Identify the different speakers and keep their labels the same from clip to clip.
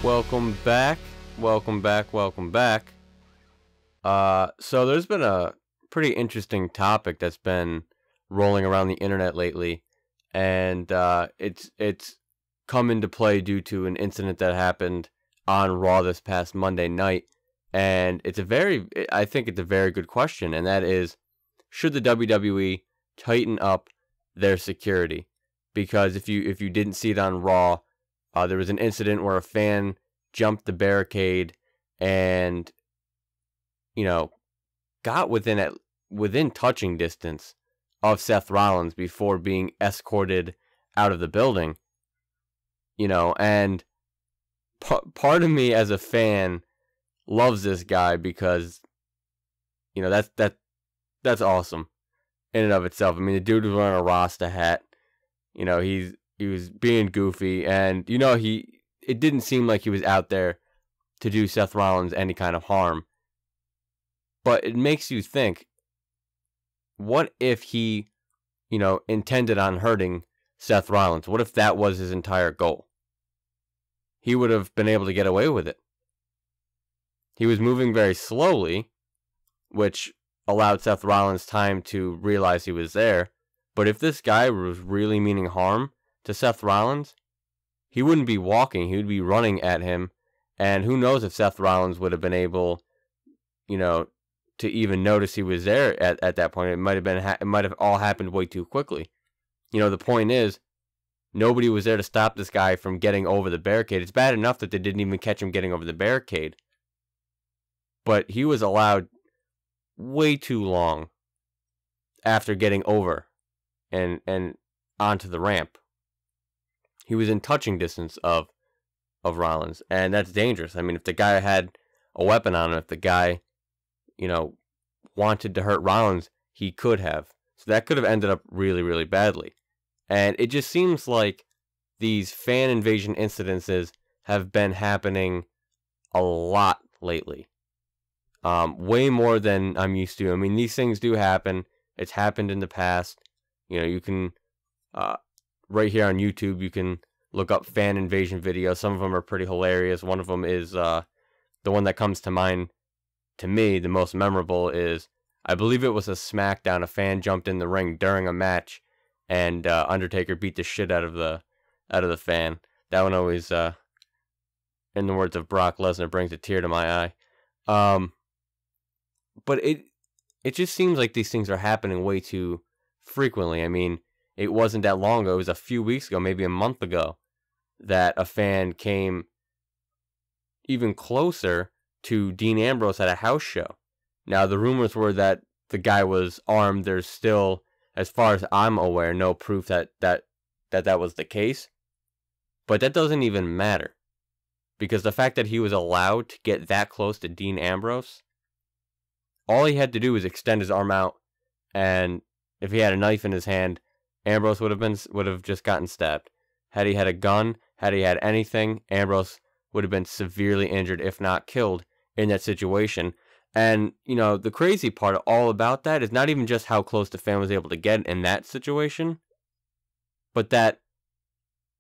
Speaker 1: Welcome back. Welcome back. Welcome back. So there's been a pretty interesting topic that's been rolling around the internet lately, and it's come into play due to an incident that happened on Raw this past Monday night, and I think it's a very good question, and that is, should the WWE tighten up their security? Because if you didn't see it on Raw, there was an incident where a fan jumped the barricade and, got within touching distance of Seth Rollins before being escorted out of the building. And part of me as a fan loves this guy because, that's awesome in and of itself. I mean, the dude was wearing a Rasta hat. He was being goofy, and it didn't seem like he was out there to do Seth Rollins any kind of harm. But it makes you think, what if he, intended on hurting Seth Rollins? What if that was his entire goal? He would have been able to get away with it. He was moving very slowly, which allowed Seth Rollins time to realize he was there. But if this guy was really meaning harm to Seth Rollins, he wouldn't be walking, he would be running at him. And who knows if Seth Rollins would have been able, to even notice he was there at that point. It might have all happened way too quickly. The point is, nobody was there to stop this guy from getting over the barricade. It's bad enough that they didn't even catch him getting over the barricade. But he was allowed way too long after getting over and onto the ramp. He was in touching distance of Rollins, and that's dangerous. I mean, if the guy had a weapon on him, if the guy, wanted to hurt Rollins, he could have. So that could have ended up really, really badly. And it just seems like these fan invasion incidences have been happening a lot lately. Way more than I'm used to. I mean, these things do happen. It's happened in the past. You can, right here on YouTube, you can look up fan invasion videos. Some of them are pretty hilarious. One of them is, the one that comes to mind to me, the most memorable is, I believe it was a SmackDown. A fan jumped in the ring during a match, and Undertaker beat the shit out of the fan. That one always, in the words of Brock Lesnar, brings a tear to my eye. But it just seems like these things are happening way too frequently. I mean, it wasn't that long ago. It was a few weeks ago, maybe a month ago, that a fan came even closer to Dean Ambrose at a house show. Now, the rumors were that the guy was armed. There's still, as far as I'm aware, no proof that was the case. But that doesn't even matter. Because the fact that he was allowed to get that close to Dean Ambrose, all he had to do was extend his arm out, and if he had a knife in his hand, Ambrose would have just gotten stabbed. Had he had a gun, had he had anything, Ambrose would have been severely injured, if not killed, in that situation. And, the crazy part all about that is not even just how close the fan was able to get in that situation, but that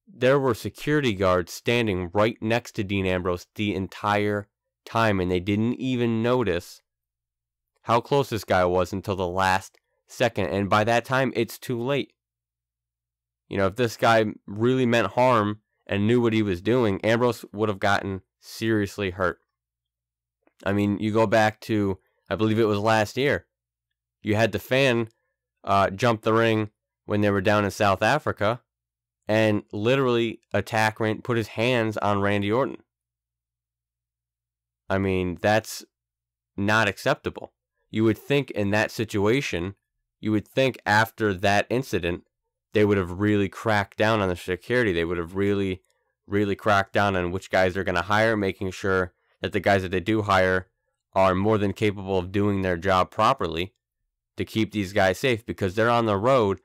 Speaker 1: there were security guards standing right next to Dean Ambrose the entire time, and they didn't even notice how close this guy was until the last second. And by that time, it's too late. If this guy really meant harm and knew what he was doing, Ambrose would have gotten seriously hurt. I mean, you go back to, I believe it was last year. You had the fan jump the ring when they were down in South Africa and literally put his hands on Randy Orton. I mean, that's not acceptable. You would think in that situation, after that incident, they would have really cracked down on the security. They would have really, really cracked down on which guys they're going to hire, making sure that the guys that they do hire are more than capable of doing their job properly to keep these guys safe, because they're on the road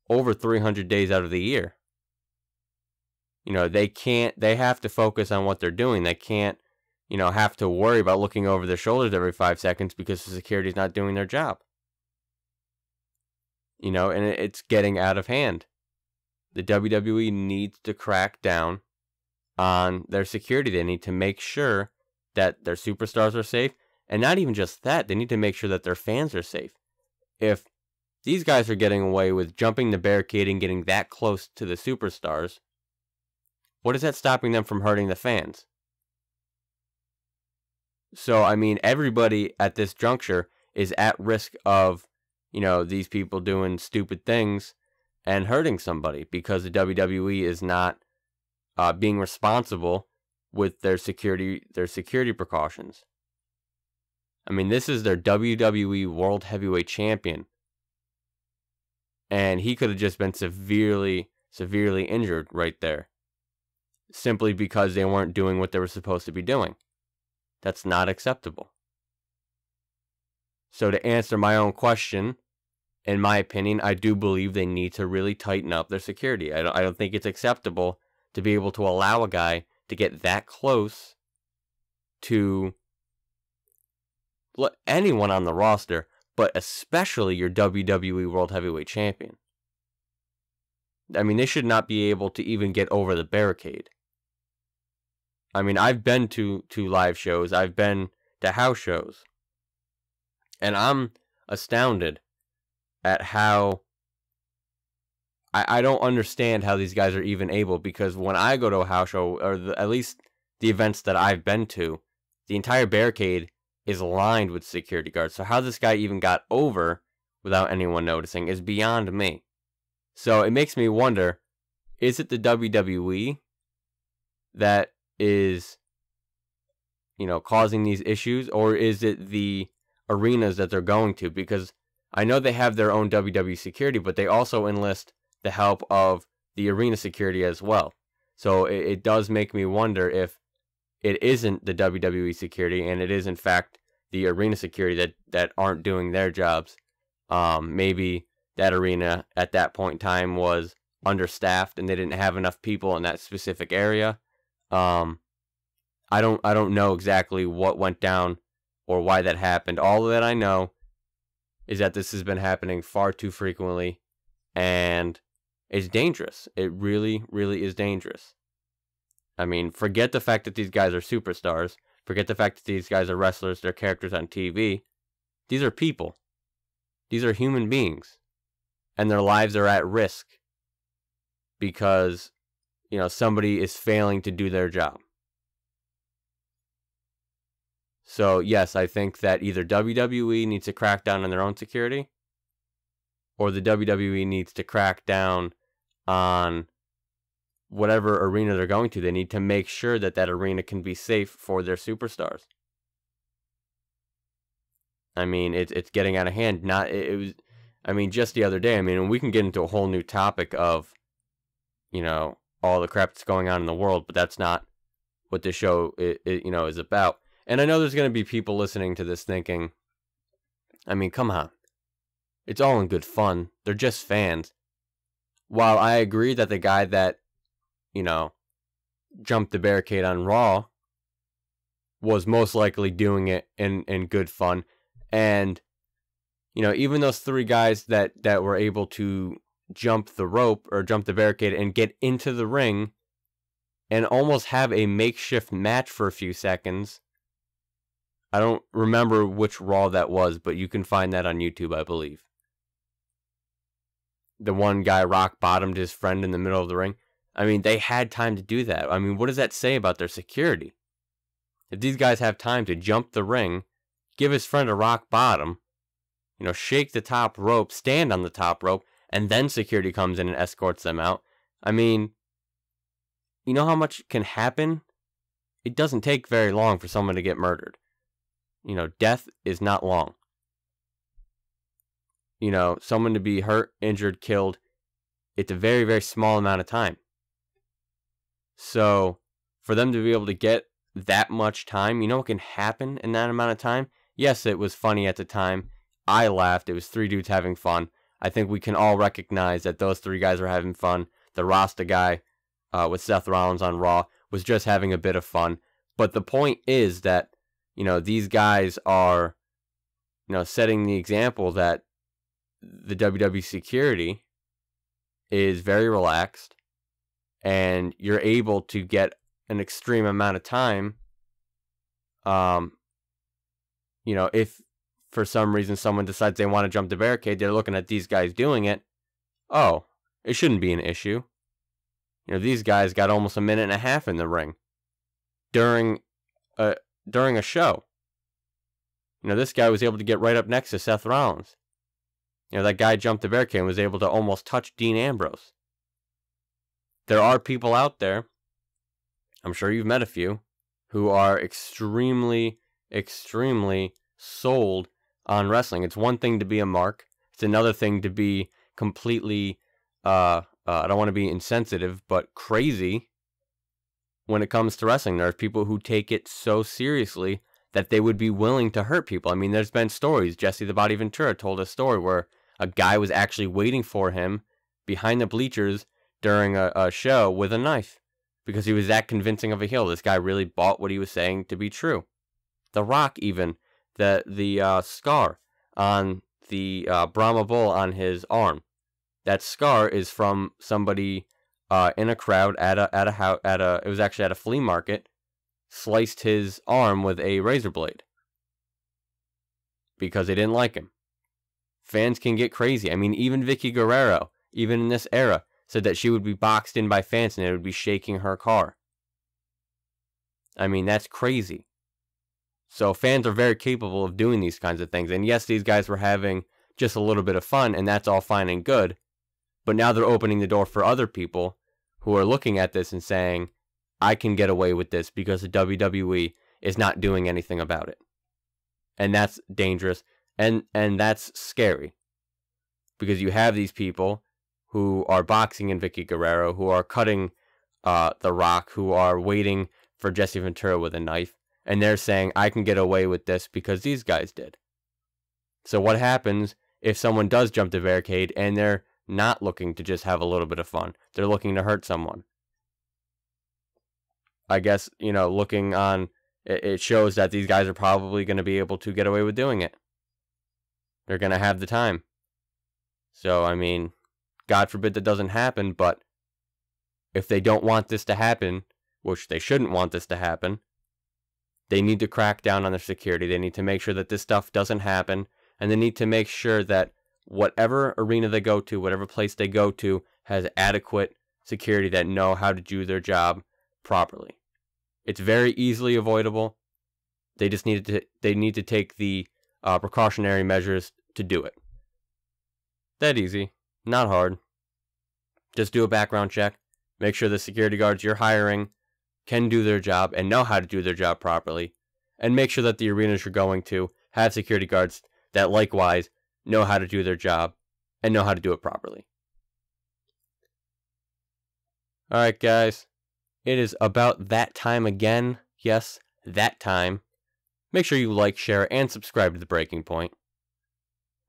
Speaker 1: over 300 days out of the year. They have to focus on what they're doing. They can't, have to worry about looking over their shoulders every 5 seconds because the security's not doing their job. And it's getting out of hand. The WWE needs to crack down on their security. They need to make sure that their superstars are safe. And not even just that, they need to make sure that their fans are safe. If these guys are getting away with jumping the barricade and getting that close to the superstars, what is that stopping them from hurting the fans? So, I mean, everybody at this juncture is at risk of, these people doing stupid things and hurting somebody because the WWE is not being responsible with their security precautions. I mean, this is their WWE World Heavyweight Champion, and he could have just been severely injured right there, simply because they weren't doing what they were supposed to be doing. That's not acceptable. So to answer my own question, in my opinion, I do believe they need to really tighten up their security. I don't think it's acceptable to be able to allow a guy to get that close to anyone on the roster, but especially your WWE World Heavyweight Champion. I mean, they should not be able to even get over the barricade. I mean, I've been to live shows, I've been to house shows, and I'm astounded at how I don't understand how these guys are even able, because when I go to a house show, or at least the events that I've been to, the entire barricade is lined with security guards. So how this guy even got over without anyone noticing is beyond me. So it makes me wonder, is it the WWE that is, causing these issues, or is it the arenas that they're going to? Because I know they have their own WWE security, but they also enlist the help of the arena security as well. So it does make me wonder if it isn't the WWE security, and it is in fact the arena security that aren't doing their jobs. Maybe that arena at that point in time was understaffed and they didn't have enough people in that specific area. I don't know exactly what went down or why that happened. All that I know is that this has been happening far too frequently, and it's dangerous. It really, really is dangerous. I mean, forget the fact that these guys are superstars. Forget the fact that these guys are wrestlers. They're characters on TV. These are people. These are human beings. And their lives are at risk because, somebody is failing to do their job. So, yes, I think that either WWE needs to crack down on their own security, or the WWE needs to crack down on whatever arena they're going to. They need to make sure that arena can be safe for their superstars. I mean, it's getting out of hand. Just the other day, and we can get into a whole new topic of, all the crap that's going on in the world, but that's not what this show is about. And I know there's going to be people listening to this thinking, come on. It's all in good fun. They're just fans. While I agree that the guy that, jumped the barricade on Raw was most likely doing it in good fun. And, even those three guys that were able to jump the rope or jump the barricade and get into the ring and almost have a makeshift match for a few seconds. I don't remember which Raw that was, but you can find that on YouTube, I believe. The one guy rock bottomed his friend in the middle of the ring. They had time to do that. What does that say about their security? If these guys have time to jump the ring, give his friend a rock bottom, shake the top rope, stand on the top rope, and then security comes in and escorts them out. You know how much can happen? It doesn't take very long for someone to get murdered. Death is not long. Someone to be hurt, injured, killed, it's a very, very small amount of time. So, for them to be able to get that much time, what can happen in that amount of time? Yes, it was funny at the time. I laughed. It was three dudes having fun. I think we can all recognize that those three guys were having fun. The Rasta guy with Seth Rollins on Raw was just having a bit of fun. But the point is that, these guys are, setting the example that the WWE security is very relaxed, and you're able to get, an extreme amount of time, you know, if for some reason someone decides they want to jump the barricade, they're looking at these guys doing it. Oh, it shouldn't be an issue. You know, these guys got almost a minute and a half in the ring during a show. You know, this guy was able to get right up next to Seth Rollins. You know, that guy jumped the barricade and was able to almost touch Dean Ambrose. There are people out there, I'm sure you've met a few, who are extremely, extremely sold on wrestling. It's one thing to be a mark. It's another thing to be completely, I don't want to be insensitive, but crazy when it comes to wrestling. There's people who take it so seriously that they would be willing to hurt people. I mean, there's been stories. Jesse the Body Ventura told a story where a guy was actually waiting for him behind the bleachers during a show with a knife because he was that convincing of a heel. This guy really bought what he was saying to be true. The Rock, even, the scar on the Brahma Bull on his arm, that scar is from somebody in a crowd it was actually at a flea market, sliced his arm with a razor blade because they didn't like him. Fans can get crazy. I mean, even Vicky Guerrero, even in this era, said that she would be boxed in by fans and it would be shaking her car. I mean, that's crazy. So fans are very capable of doing these kinds of things. And yes, these guys were having just a little bit of fun, and that's all fine and good. But now they're opening the door for other people who are looking at this and saying, I can get away with this because the WWE is not doing anything about it. And that's dangerous. And that's scary. Because you have these people who are boxing in Vicky Guerrero, who are cutting The Rock, who are waiting for Jesse Ventura with a knife. And they're saying, I can get away with this because these guys did. So what happens if someone does jump the barricade and they're not looking to just have a little bit of fun? They're looking to hurt someone. I guess, you know, looking on, it shows that these guys are probably going to be able to get away with doing it. They're going to have the time. So, I mean, God forbid that doesn't happen, but if they don't want this to happen, which they shouldn't want this to happen, they need to crack down on their security. They need to make sure that this stuff doesn't happen, and they need to make sure that whatever arena they go to, whatever place they go to, has adequate security that know how to do their job properly. It's very easily avoidable. They just need to take the precautionary measures to do it. That easy, not hard. Just do a background check. Make sure the security guards you're hiring can do their job and know how to do their job properly. And make sure that the arenas you're going to have security guards that likewise know how to do their job and know how to do it properly. Alright guys, it is about that time again. Yes, that time. Make sure you like, share, and subscribe to The Breaking Point.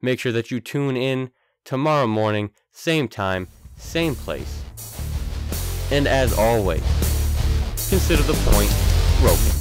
Speaker 1: Make sure that you tune in tomorrow morning, same time, same place. And as always, consider the point broken.